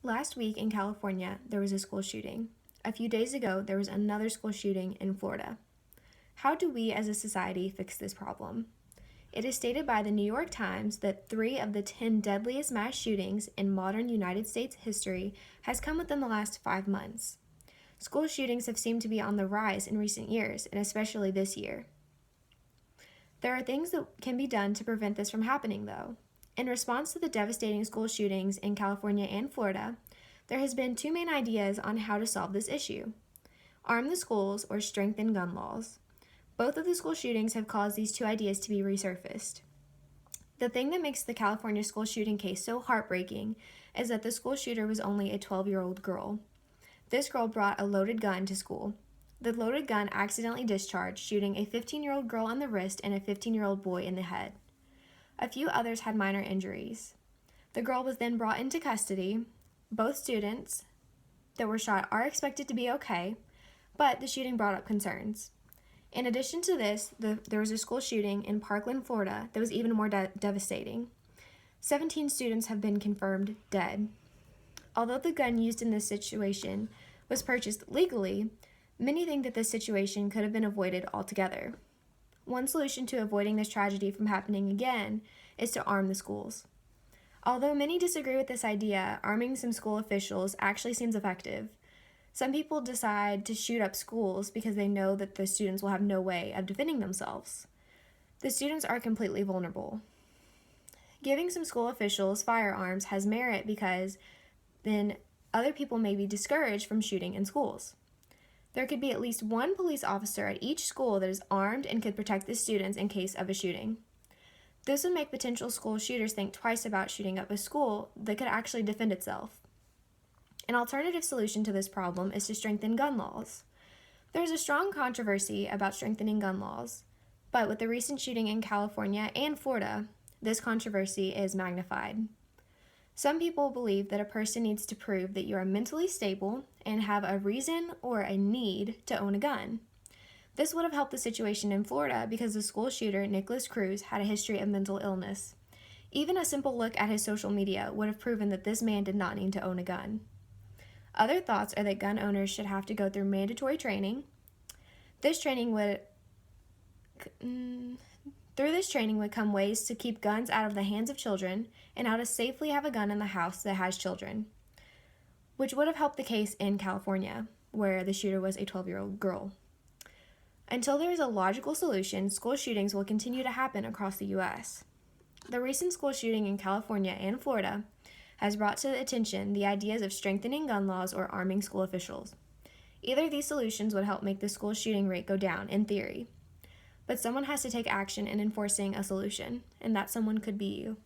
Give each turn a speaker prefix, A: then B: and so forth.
A: Last week in California, there was a school shooting. A few days ago, there was another school shooting in Florida. How do we as a society fix this problem? It is stated by the New York Times that 3 of the 10 deadliest mass shootings in modern United States history has come within the last 5 months. School shootings have seemed to be on the rise in recent years, and especially this year. There are things that can be done to prevent this from happening, though. In response to the devastating school shootings in California and Florida, there has been 2 main ideas on how to solve this issue: arm the schools or strengthen gun laws. Both of the school shootings have caused these 2 ideas to be resurfaced. The thing that makes the California school shooting case so heartbreaking is that the school shooter was only a 12-year-old girl. This girl brought a loaded gun to school. The loaded gun accidentally discharged, shooting a 15-year-old girl on the wrist and a 15-year-old boy in the head. A few others had minor injuries. The girl was then brought into custody. Both students that were shot are expected to be okay, but the shooting brought up concerns. In addition to this, there was a school shooting in Parkland, Florida that was even more devastating. 17 students have been confirmed dead. Although the gun used in this situation was purchased legally, many think that this situation could have been avoided altogether. One solution to avoiding this tragedy from happening again is to arm the schools. Although many disagree with this idea, arming some school officials actually seems effective. Some people decide to shoot up schools because they know that the students will have no way of defending themselves. The students are completely vulnerable. Giving some school officials firearms has merit because then other people may be discouraged from shooting in schools. There could be at least 1 police officer at each school that is armed and could protect the students in case of a shooting. This would make potential school shooters think twice about shooting up a school that could actually defend itself. An alternative solution to this problem is to strengthen gun laws. There is a strong controversy about strengthening gun laws, but with the recent shooting in California and Florida, this controversy is magnified. Some people believe that a person needs to prove that you are mentally stable and have a reason or a need to own a gun. This would have helped the situation in Florida because the school shooter, Nicholas Cruz, had a history of mental illness. Even a simple look at his social media would have proven that this man did not need to own a gun. Other thoughts are that gun owners should have to go through mandatory training. Through this training would come ways to keep guns out of the hands of children and how to safely have a gun in the house that has children, which would have helped the case in California, where the shooter was a 12-year-old girl. Until there is a logical solution, school shootings will continue to happen across the U.S. The recent school shooting in California and Florida has brought to attention the ideas of strengthening gun laws or arming school officials. Either of these solutions would help make the school shooting rate go down, in theory. But someone has to take action in enforcing a solution, and that someone could be you.